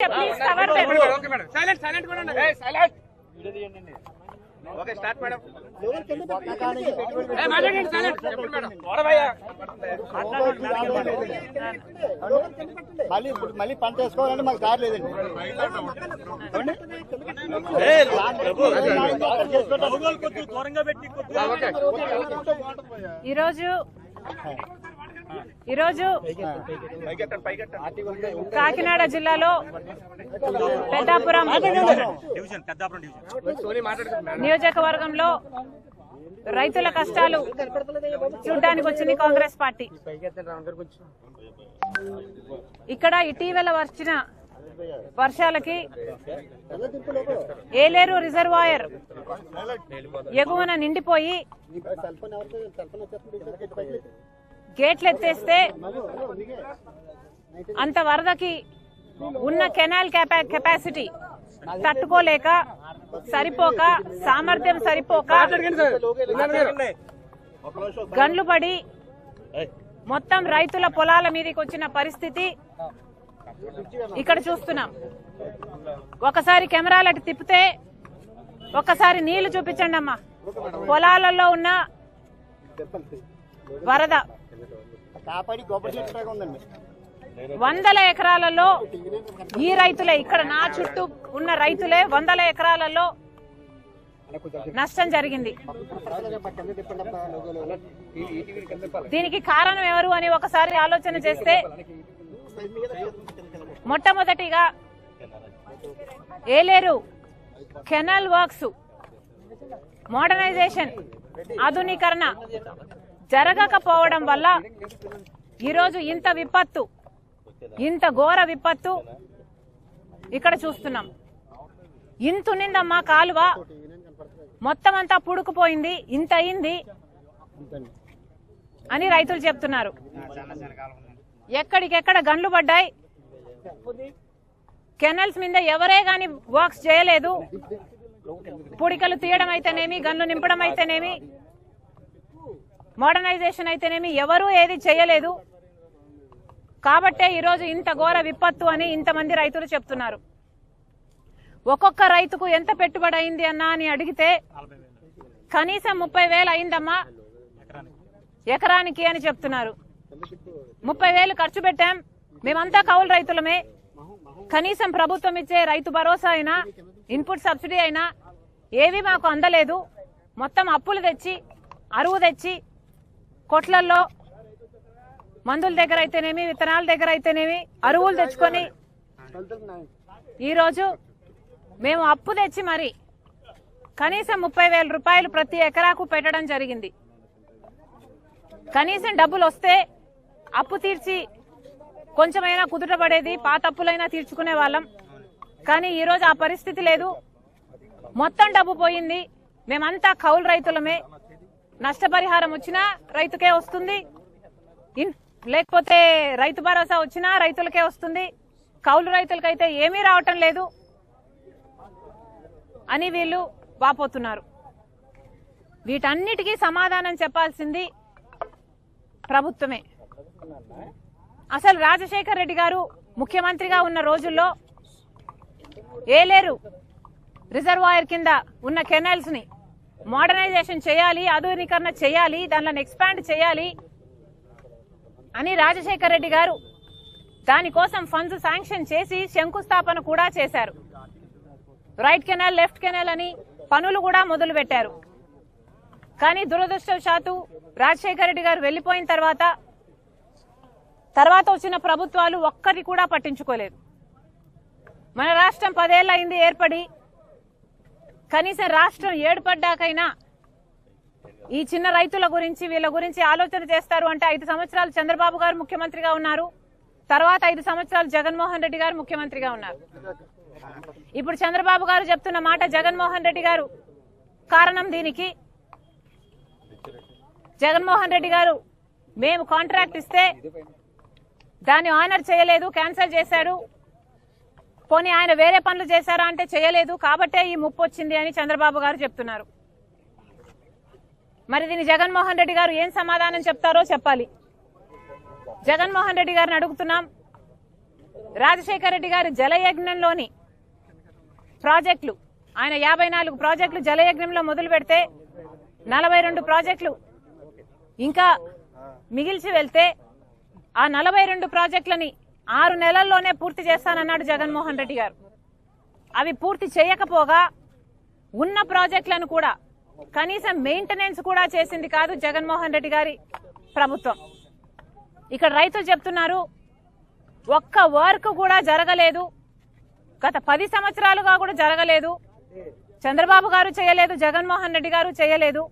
Please cover them. Okay, madam. Silent, silent, madam. Hey, silent. Okay, start, madam. Hey, madam, silent. Cheppandi, madam. Kodavaya. మళ్ళీ పంట వేసుకోవాలంటే మాకు దారి లేదండి. ఈరోజు కాకినాడ జిల్లాలో పెద్దాపురం నియోజకవర్గంలో రైతుల కష్టాలు చూడ్డానికి వచ్చింది కాంగ్రెస్ పార్టీ. ఇక్కడ ఇటీవల వచ్చిన వర్షాలకి ఏలేరు రిజర్వాయర్ ఎగువన నిండిపోయి గేట్లు ఎత్తేస్తే అంత వరదకి ఉన్న కెనాల్ కెపాసిటీ తట్టుకోలేక సరిపోక సామర్థ్యం సరిపోక గండ్లు పడి మొత్తం రైతుల పొలాల మీదకి వచ్చిన పరిస్థితి ఇక్కడ చూస్తున్నాం. ఒకసారి కెమెరాలు అటు తిప్పితే ఒక్కసారి నీళ్లు చూపించండి అమ్మా. పొలాలలో ఉన్న వరద వందల ఎకరాలలో ఈ రైతులే, ఇక్కడ నా చుట్టూ ఉన్న రైతులే వందల ఎకరాలలో నష్టం జరిగింది. దీనికి కారణం ఎవరు అని ఒకసారి ఆలోచన చేస్తే మొట్టమొదటిగా ఏలేరు కెనాల్ వర్క్స్ మోడర్నైజేషన్ ఆధునీకరణ జరగకపోవడం వల్ల ఈరోజు ఇంత విపత్తు, ఇంత ఘోర విపత్తు ఇక్కడ చూస్తున్నాం. ఇంతునిందమ్మా కాలువ, మొత్తం అంతా పుడుకుపోయింది, ఇంత అయింది అని రైతులు చెప్తున్నారు. ఎక్కడికెక్కడ గండ్లు పడ్డాయి. కెనాల్స్ మీద ఎవరే గాని వర్క్స్ చేయలేదు. పుడికలు తీయడం అయితేనేమి, గన్లు నింపడం అయితేనేమి, మోడర్నైజేషన్ అయితేనేమి ఎవరూ ఏది చేయలేదు. కాబట్టే ఈరోజు ఇంత ఘోర విపత్తు అని ఇంతమంది రైతులు చెప్తున్నారు. ఒక్కొక్క రైతుకు ఎంత పెట్టుబడి అయింది అన్నా అని అడిగితే కనీసం 30,000 అయిందమ్మా ఎకరానికి అని చెప్తున్నారు. 30,000 ఖర్చు పెట్టాం, మేమంతా కౌలు రైతులమే. కనీసం ప్రభుత్వం ఇచ్చే రైతు భరోసా అయినా, ఇన్పుట్ సబ్సిడీ అయినా ఏవి మాకు అందలేదు. మొత్తం అప్పులు తెచ్చి, అరువు తెచ్చి, కొట్లల్లో మందుల దగ్గర అయితేనేమి, విత్తనాల దగ్గర అయితేనేమి అరువులు తెచ్చుకొని ఈరోజు మేము అప్పు తెచ్చి మరి కనీసం 30,000 రూపాయలు ప్రతి ఎకరాకు పెట్టడం జరిగింది. కనీసం డబ్బులు వస్తే అప్పు తీర్చి కొంచెమైనా కుదుటపడేది, పాత అప్పులైనా తీర్చుకునే వాళ్ళం. కానీ ఈరోజు ఆ పరిస్థితి లేదు. మొత్తం డబ్బు పోయింది. మేమంతా కౌలు రైతులమే. నష్టపరిహారం వచ్చినా రైతుకే వస్తుంది, లేకపోతే రైతు భరోసా వచ్చినా రైతులకే వస్తుంది. కౌలు రైతులకైతే ఏమీ రావటం లేదు అని వీళ్ళు వాపోతున్నారు. వీటన్నిటికీ సమాధానం చెప్పాల్సింది ప్రభుత్వమే. అసలు రాజశేఖర్ రెడ్డి గారు ముఖ్యమంత్రిగా ఉన్న రోజుల్లో ఏలేరు రిజర్వాయర్ కింద ఉన్న కెనాల్స్ ని మోడర్నైజేషన్ చేయాలి, ఆధునీకరణ చేయాలి, దానిని ఎక్స్పాండ్ చేయాలి అని రాజశేఖర్ రెడ్డి గారు దానికోసం ఫండ్స్ శాంక్షన్ చేసి శంకుస్థాపన కూడా చేశారు. రైట్ కెనాల్, లెఫ్ట్ కెనాల్ అని పనులు కూడా మొదలు పెట్టారు. కానీ దురదృష్టవశాత్తు రాజశేఖర్ రెడ్డి గారు వెళ్లిపోయిన తర్వాత వచ్చిన ప్రభుత్వాలు ఒక్కటి కూడా పట్టించుకోలేదు. మన రాష్ట్రం 10 ఏళ్లు అయింది ఏర్పడి. కనీసం రాష్ట్రం ఏర్పడ్డాకైనా ఈ చిన్న రైతుల గురించి, వీళ్ళ గురించి ఆలోచన చేస్తారు అంటే 5 సంవత్సరాలు చంద్రబాబు గారు ముఖ్యమంత్రిగా ఉన్నారు. తర్వాత 5 సంవత్సరాలు జగన్మోహన్ రెడ్డి గారు ముఖ్యమంత్రిగా ఉన్నారు. ఇప్పుడు చంద్రబాబు గారు చెప్తున్న మాట జగన్మోహన్ రెడ్డి గారు కారణం. దీనికి జగన్మోహన్ రెడ్డి గారు మేము కాంట్రాక్ట్ ఇస్తే దాన్ని ఆనర్ చేయలేదు, క్యాన్సిల్ చేశాడు. పోనీ ఆయన వేరే పనులు చేశారా అంటే చేయలేదు, కాబట్టే ఈ ముప్పు వచ్చింది అని చంద్రబాబు గారు చెప్తున్నారు. మరి దీన్ని జగన్మోహన్ రెడ్డి గారు ఏం సమాధానం చెప్తారో చెప్పాలి. జగన్మోహన్ రెడ్డి గారిని అడుగుతున్నాం, రాజశేఖర రెడ్డి గారి జలయజ్ఞంలోని ప్రాజెక్టులు, ఆయన 54 ప్రాజెక్టులు జలయజ్ఞంలో మొదలు పెడితే 42 ప్రాజెక్టులు ఇంకా మిగిల్చి వెళ్తే ఆ 42 ప్రాజెక్టులని 6 నెలల్లోనే పూర్తి చేస్తానన్నాడు జగన్మోహన్ రెడ్డి గారు. అవి పూర్తి చేయకపోగా ఉన్న ప్రాజెక్టులను కూడా కనీసం మెయింటెనెన్స్ కూడా చేసింది కాదు జగన్మోహన్ రెడ్డి గారి ప్రభుత్వం. ఇక్కడ రైతులు చెప్తున్నారు ఒక్క వర్క్ కూడా జరగలేదు, గత 10 సంవత్సరాలుగా కూడా జరగలేదు. చంద్రబాబు గారు చేయలేదు, జగన్మోహన్ రెడ్డి గారు చేయలేదు.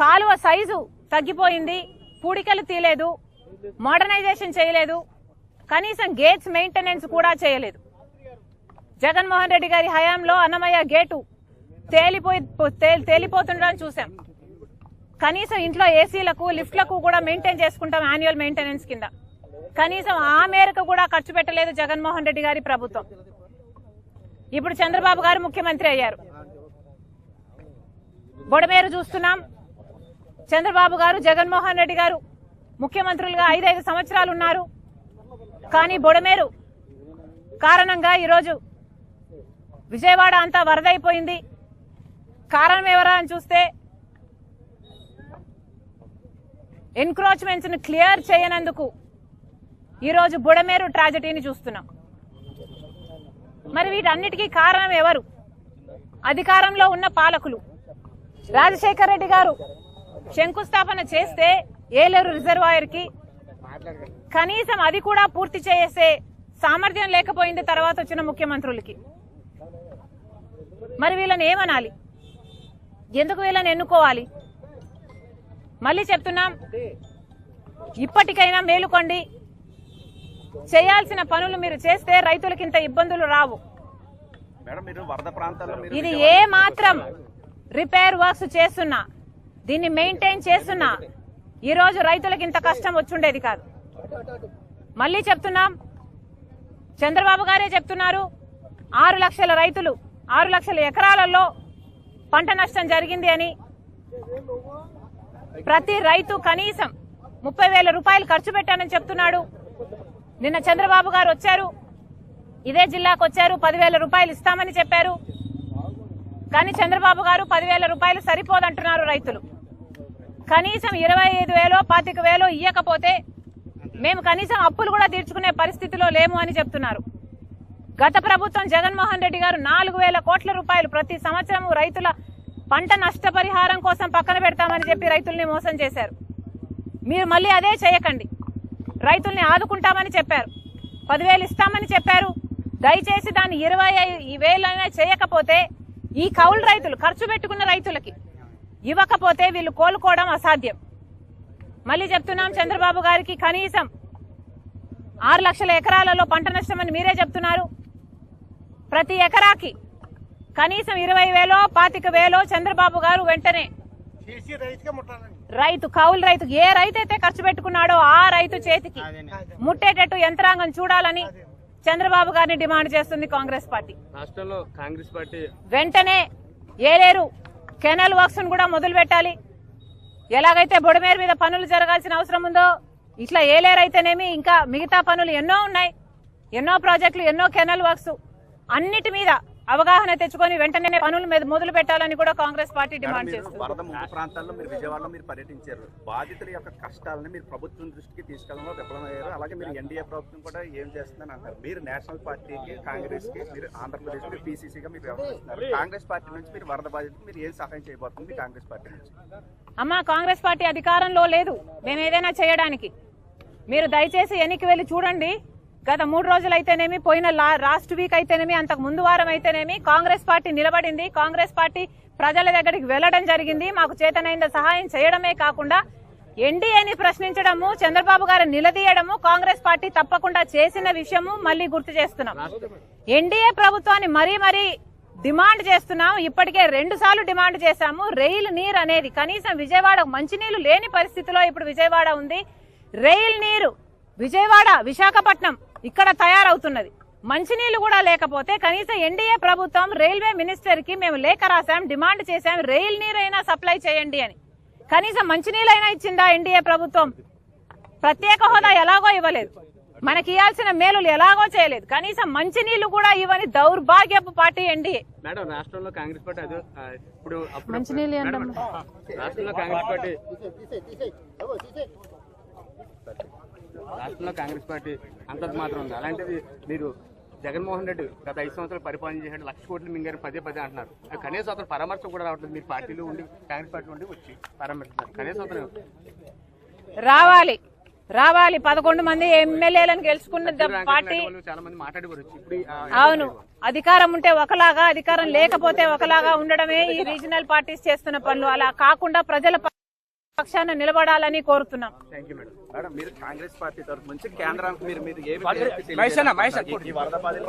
కాలువ సైజు తగ్గిపోయింది, పూడికలు తీయలేదు, మోడర్నైజేషన్ చేయలేదు, కనీసం గేట్స్ మెయింటెనెన్స్ కూడా చేయలేదు. జగన్మోహన్ రెడ్డి గారి హయాంలో అన్నమయ్య గేటు తేలిపోతుండడం చూసాం. కనీసం ఇంట్లో ఏసీలకు లిఫ్ట్లకు కూడా మెయింటైన్ చేసుకుంటాం యాన్యువల్ మెయింటెనెన్స్ కింద. కనీసం ఆ మేరకు కూడా ఖర్చు పెట్టలేదు జగన్మోహన్ రెడ్డి గారి ప్రభుత్వం. ఇప్పుడు చంద్రబాబు గారు ముఖ్యమంత్రి అయ్యారు. బొడమేరు చూస్తున్నాం. చంద్రబాబు గారు జగన్మోహన్ రెడ్డి గారు ముఖ్యమంత్రులుగా 5 సంవత్సరాలు ఉన్నారు. కానీ బొడమేరు కారణంగా ఈరోజు విజయవాడ అంతా వరదైపోయింది. కారణం ఎవరా అని చూస్తే ఎన్క్రోచ్మెంట్స్ ను క్లియర్ చేయనందుకు ఈరోజు బుడమేరు ట్రాజడీని చూస్తున్నాం. మరి వీటన్నిటికీ కారణం ఎవరు? అధికారంలో ఉన్న పాలకులు. రాజశేఖర రెడ్డి గారు శంకుస్థాపన చేస్తే ఏలేరు రిజర్వాయర్ కి కనీసం అది కూడా పూర్తి చేసే సామర్థ్యం లేకపోయింది తర్వాత వచ్చిన ముఖ్యమంత్రులకి. మరి వీళ్ళని ఏమనాలి? ఎందుకు వీళ్ళని ఎన్నుకోవాలి? మళ్ళీ చెప్తున్నాం, ఇప్పటికైనా మేలుకోండి. చేయాల్సిన పనులు మీరు చేస్తే రైతులకి ఇంత ఇబ్బందులు రావు. ఇది ఏ మాత్రం రిపేర్ వర్క్స్ చేస్తున్నా, దీన్ని మెయింటైన్ చేస్తున్నా ఈ రోజు రైతులకు ఇంత కష్టం వచ్చుండేది కాదు. మళ్ళీ చెప్తున్నాం, చంద్రబాబు గారే చెప్తున్నారు 6 లక్షల రైతులు 6 లక్షల ఎకరాలలో పంట నష్టం జరిగింది అని. ప్రతి రైతు కనీసం 30,000 రూపాయలు ఖర్చు పెట్టానని చెప్తున్నాడు. నిన్న చంద్రబాబు గారు వచ్చారు, ఇదే జిల్లాకు వచ్చారు, 10,000 రూపాయలు ఇస్తామని చెప్పారు. కానీ చంద్రబాబు గారు 10,000 రూపాయలు సరిపోదంటున్నారు రైతులు. కనీసం 25,000 25,000 ఇయ్యకపోతే మేము కనీసం అప్పులు కూడా తీర్చుకునే పరిస్థితిలో లేము అని చెప్తున్నారు. గత ప్రభుత్వం జగన్మోహన్ రెడ్డి గారు 4,000 కోట్ల రూపాయలు ప్రతి సంవత్సరం రైతుల పంట నష్టపరిహారం కోసం పక్కన పెడతామని చెప్పి రైతుల్ని మోసం చేశారు. మీరు మళ్ళీ అదే చేయకండి. రైతుల్ని ఆదుకుంటామని చెప్పారు, 10,000 ఇస్తామని చెప్పారు. దయచేసి దాన్ని 25,000 చేయకపోతే ఈ కౌలు రైతులు ఖర్చు పెట్టుకున్న రైతులకి ఇవ్వకపోతే వీళ్ళు కోలుకోవడం అసాధ్యం. మళ్ళీ చెప్తున్నాం, చంద్రబాబు గారికి కనీసం 6 లక్షల ఎకరాలలో పంట నష్టం అని మీరే చెప్తున్నారు. ప్రతి ఎకరాకి కనీసం 20,000 25,000 చంద్రబాబు గారు వెంటనే రైతు కౌలు రైతు ఏ రైతు అయితే ఖర్చు పెట్టుకున్నాడో ఆ రైతు చేతికి ముట్టేటట్టు యంత్రాంగం చూడాలని చంద్రబాబు గారిని డిమాండ్ చేస్తుంది కాంగ్రెస్ పార్టీ. రాష్ట్రంలో కాంగ్రెస్ పార్టీ వెంటనే ఏలేరు కెనాల్ వర్క్స్ కూడా మొదలు పెట్టాలి. ఎలాగైతే బొడమేరు మీద పనులు జరగాల్సిన అవసరం ఉందో ఇట్లా ఏలేరు అయితేనేమి ఇంకా మిగతా పనులు ఎన్నో ఉన్నాయి, ఎన్నో ప్రాజెక్టులు, ఎన్నో కెనాల్ వర్క్స్, అన్నిటి మీద అవగాహన తెచ్చుకొని వెంటనే పనులు మీద మొదలు పెట్టాలని కూడా కాంగ్రెస్ పార్టీ డిమాండ్ చేస్తుంది. వరద ముంపు ప్రాంతాల్లో మీరు విజయవాడలో మీరు పర్యటించారు. బాధితుల యొక్క కష్టాలను మీరు ప్రభుత్వం దృష్టికి తీసుకెళ్ళడంలో విఫలమయ్యారు. అలాగే మీరు ఎన్డీఏ ప్రభుత్వం కూడా ఏం చేస్తుందని అంటారు. మీరు నేషనల్ పార్టీకి, కాంగ్రెస్ కి, మీరు ఆంధ్రప్రదేశ్ మీరు పీసీసీగా మీరు వ్యవహరిస్తున్నారు. కాంగ్రెస్ పార్టీ నుంచి మీరు వరద బాధితులకు మీరు ఏం సహాయం చేయబోతుంది కాంగ్రెస్ పార్టీ నుంచి? అమ్మా, కాంగ్రెస్ పార్టీ అధికారంలో లేదు మేము ఏదైనా చేయడానికి. మీరు దయచేసి ఎన్నికకి వెళ్లి చూడండి. గత 3 రోజులైతేనేమి, పోయిన లాస్ట్ వీక్ అయితేనేమి, అంతకు ముందు వారం అయితేనేమి కాంగ్రెస్ పార్టీ నిలబడింది. కాంగ్రెస్ పార్టీ ప్రజల దగ్గరికి వెళ్లడం జరిగింది. మాకు చేతనైన సహాయం చేయడమే కాకుండా ఎన్డీఏని ప్రశ్నించడము, చంద్రబాబు గారు నిలదీయడము కాంగ్రెస్ పార్టీ తప్పకుండా చేసిన విషయము మళ్లీ గుర్తు చేస్తున్నాం. ఎన్డీఏ ప్రభుత్వాన్ని మరీ డిమాండ్ చేస్తున్నాం. ఇప్పటికే 2 సార్లు డిమాండ్ చేశాము. రైలు నీరు అనేది కనీసం విజయవాడ మంచినీళ్లు లేని పరిస్థితిలో ఇప్పుడు విజయవాడ ఉంది. రైలు నీరు విజయవాడ, విశాఖపట్నం ఇక్కడ తయారవుతున్నది. మంచినీళ్లు కూడా లేకపోతే కనీసం ఎన్డీఏ ప్రభుత్వం రైల్వే మినిస్టర్ కి మేము లేఖ రాశాం, డిమాండ్ చేశాం, రైలు నీరైనా సప్లై చేయండి అని. కనీసం మంచినీళ్ళైనా ఇచ్చిందా ఎన్డీఏ ప్రభుత్వం? ప్రత్యేక హోదా ఎలాగో ఇవ్వలేదు. మనకి ఇవ్వాల్సిన మేలులు ఎలాగో చేయలేదు, కనీసం మంచినీళ్లు కూడా ఇవ్వని దౌర్భాగ్యపు పార్టీ ఎన్డీఏ. మేడం రాష్ట్రంలో కాంగ్రెస్ పార్టీ అదే ఇప్పుడు మంచినీళ్ళు మేడం, రాష్ట్రంలో కాంగ్రెస్ పార్టీ అంత మాత్రం ఉంది. అలాంటిది మీరు జగన్మోహన్ రెడ్డి గత 5 సంవత్సరాలు పరిపాలన చేశాడు, 1,00,000 కోట్లు మింగారు పదే అంటున్నారు. కనీసం అతను పరామర్శ కూడా రావట్లేదు. మీరు పార్టీలో ఉండి కాంగ్రెస్ పార్టీ ఉండి వచ్చి పరామర్శిస్తున్నారు. కనీసం అతను రావాలి 11 మంది ఎమ్మెల్యేలను గెలుచుకున్న పార్టీ. చాలా మంది మాట్లాడేవారు ఇప్పుడు అవును, అధికారం ఉంటే ఒకలాగా, అధికారం లేకపోతే ఒకలాగా ఉండడమే ఈ రీజనల్ పార్టీస్ చేస్తున్న పనులు. అలా కాకుండా ప్రజల పక్షాన నిలబడాలని కోరుతున్నాం. మేడం, మీరు కాంగ్రెస్ పార్టీ తరఫు నుంచి కేంద్రానికి మీరు మహేష్ వరద బాధితులు